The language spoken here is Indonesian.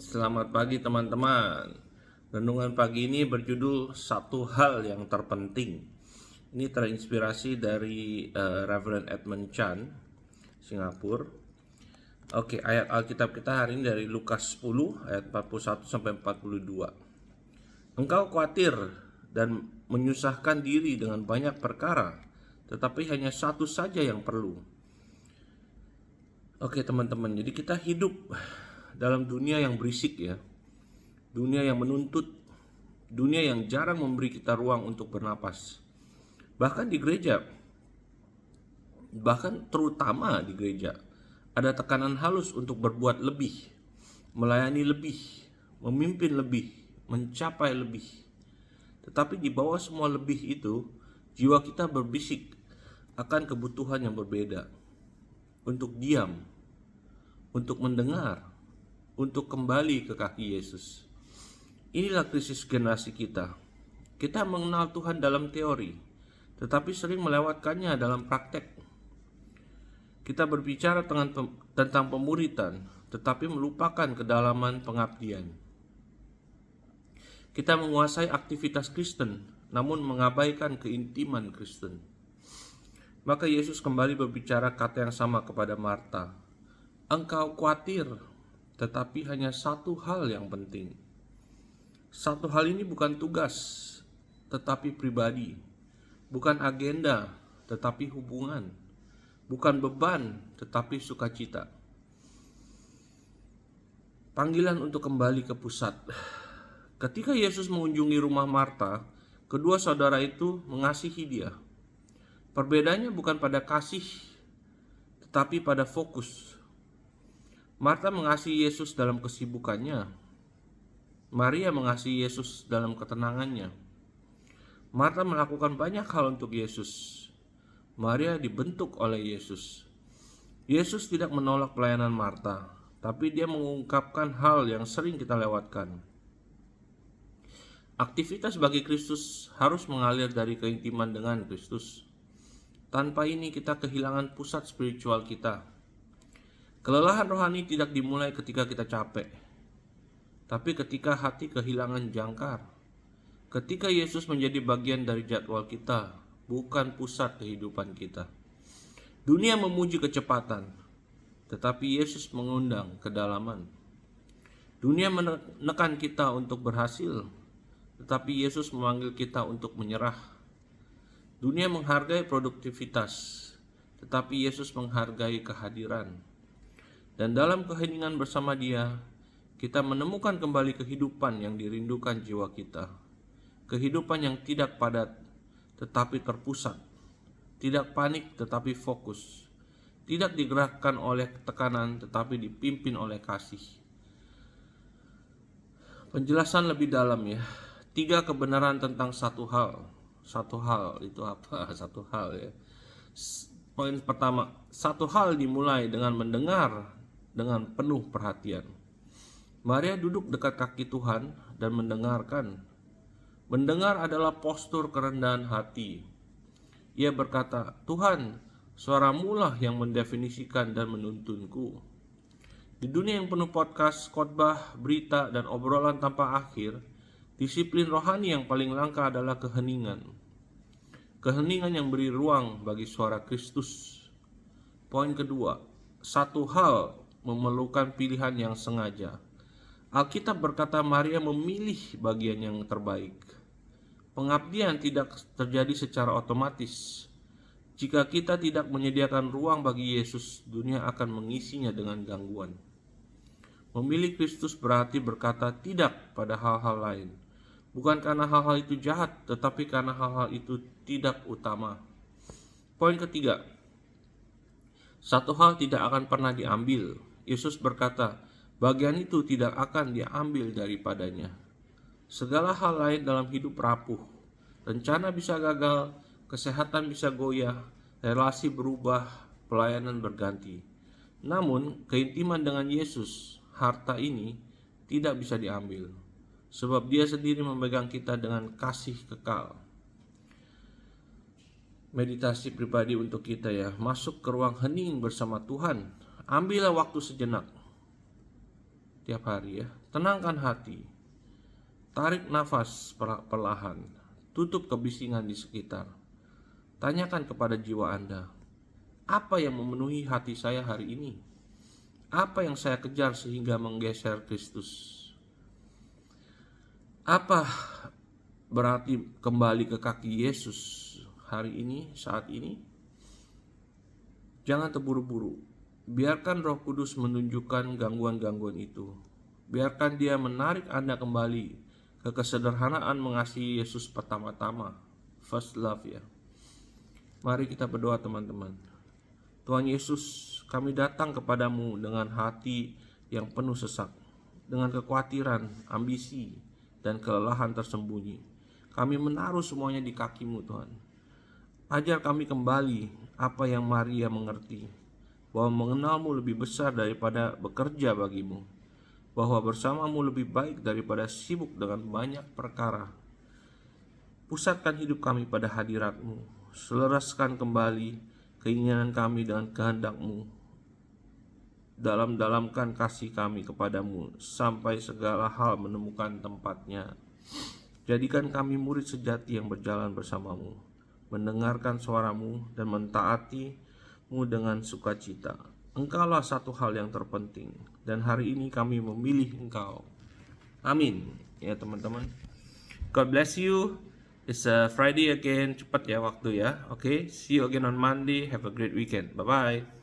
Selamat pagi teman-teman. Renungan pagi ini berjudul satu hal yang terpenting. Ini terinspirasi dari Reverend Edmund Chan, Singapura. Oke, ayat Alkitab kita hari ini dari Lukas 10 ayat 41 sampai 42. Engkau khawatir dan menyusahkan diri dengan banyak perkara, tetapi hanya satu saja yang perlu. Oke teman-teman, jadi kita hidup dalam dunia yang berisik ya. Dunia yang menuntut, dunia yang jarang memberi kita ruang untuk bernapas. Bahkan di gereja, bahkan terutama di gereja, ada tekanan halus untuk berbuat lebih, melayani lebih, memimpin lebih, mencapai lebih. Tetapi di bawah semua lebih itu, jiwa kita berbisik akan kebutuhan yang berbeda. Untuk diam, untuk mendengar, untuk kembali ke kaki Yesus. Inilah krisis generasi kita. Kita mengenal Tuhan dalam teori, tetapi sering melewatkannya dalam praktek. Kita berbicara tentang pemuritan, tetapi melupakan kedalaman pengabdian. Kita menguasai aktivitas Kristen, namun mengabaikan keintiman Kristen. Maka Yesus kembali berbicara kata yang sama kepada Marta. Engkau khawatir, tetapi hanya satu hal yang penting. Satu hal ini bukan tugas, tetapi pribadi. Bukan agenda, tetapi hubungan. Bukan beban, tetapi sukacita. Panggilan untuk kembali ke pusat. Ketika Yesus mengunjungi rumah Marta, kedua saudara itu mengasihi dia. Perbedaannya bukan pada kasih, tetapi pada fokus. Marta mengasihi Yesus dalam kesibukannya. Maria mengasihi Yesus dalam ketenangannya. Marta melakukan banyak hal untuk Yesus. Maria dibentuk oleh Yesus. Yesus tidak menolak pelayanan Marta, tapi dia mengungkapkan hal yang sering kita lewatkan. Aktivitas bagi Kristus harus mengalir dari keintiman dengan Kristus. Tanpa ini kita kehilangan pusat spiritual kita. Kelelahan rohani tidak dimulai ketika kita capek, tapi ketika hati kehilangan jangkar. Ketika Yesus menjadi bagian dari jadwal kita, bukan pusat kehidupan kita. Dunia memuji kecepatan, tetapi Yesus mengundang kedalaman. Dunia menekan kita untuk berhasil, tetapi Yesus memanggil kita untuk menyerah. Dunia menghargai produktivitas, tetapi Yesus menghargai kehadiran. Dan dalam keheningan bersama Dia, kita menemukan kembali kehidupan yang dirindukan jiwa kita. Kehidupan yang tidak padat, tetapi terpusat. Tidak panik, tetapi fokus. Tidak digerakkan oleh tekanan, tetapi dipimpin oleh kasih. Penjelasan lebih dalam ya. 3 kebenaran tentang satu hal. Satu hal itu apa? Satu hal ya. Poin pertama, satu hal dimulai dengan mendengar dengan penuh perhatian. Maria duduk dekat kaki Tuhan dan mendengarkan. Mendengar adalah postur kerendahan hati. Ia berkata, Tuhan, suaramu-lah yang mendefinisikan dan menuntunku. Di dunia yang penuh podcast, khotbah, berita, dan obrolan tanpa akhir, disiplin rohani yang paling langka adalah keheningan. Keheningan yang beri ruang bagi suara Kristus. Poin kedua, satu hal memerlukan pilihan yang sengaja. Alkitab berkata Maria memilih bagian yang terbaik. Pengabdian tidak terjadi secara otomatis. Jika kita tidak menyediakan ruang bagi Yesus, dunia akan mengisinya dengan gangguan. Memilih Kristus berarti berkata tidak pada hal-hal lain. Bukan karena hal-hal itu jahat, tetapi karena hal-hal itu tidak utama. Poin ketiga, satu hal tidak akan pernah diambil. Yesus berkata, bagian itu tidak akan diambil daripadanya. Segala hal lain dalam hidup rapuh. Rencana bisa gagal, kesehatan bisa goyah, relasi berubah, pelayanan berganti. Namun, keintiman dengan Yesus, harta ini, tidak bisa diambil. Sebab Dia sendiri memegang kita dengan kasih kekal. Meditasi pribadi untuk kita ya. Masuk ke ruang hening bersama Tuhan. Ambillah waktu sejenak. tiap hari ya. Tenangkan hati, tarik nafas perlahan, tutup kebisingan di sekitar. Tanyakan kepada jiwa Anda, apa yang memenuhi hati saya hari ini? Apa yang saya kejar sehingga menggeser Kristus? Apa berarti kembali ke kaki Yesus hari ini, saat ini? Jangan terburu-buru. Biarkan Roh Kudus menunjukkan gangguan-gangguan itu. Biarkan Dia menarik Anda kembali ke kesederhanaan mengasihi Yesus pertama-tama. First love ya. Mari kita berdoa teman-teman. Tuhan Yesus, kami datang kepadamu dengan hati yang penuh sesak, dengan kekhawatiran, ambisi, dan kelelahan tersembunyi. Kami menaruh semuanya di kaki-Mu Tuhan. Ajar kami kembali apa yang Maria mengerti, bahwa mengenal-Mu lebih besar daripada bekerja bagi-Mu, bahwa bersama-Mu lebih baik daripada sibuk dengan banyak perkara. Pusatkan hidup kami pada hadirat-Mu, selaraskan kembali keinginan kami dengan kehendak-Mu, dalamkan kasih kami kepadamu sampai segala hal menemukan tempatnya. Jadikan kami murid sejati yang berjalan bersamamu, mendengarkan suaramu dan mentaati-Mu dengan sukacita. Engkaulah satu hal yang terpenting, dan hari ini kami memilih Engkau. Amin. Ya teman-teman, God bless you. It's a Friday again. Cepat ya waktu ya. Okay, see you again on Monday. Have a great weekend. Bye-bye.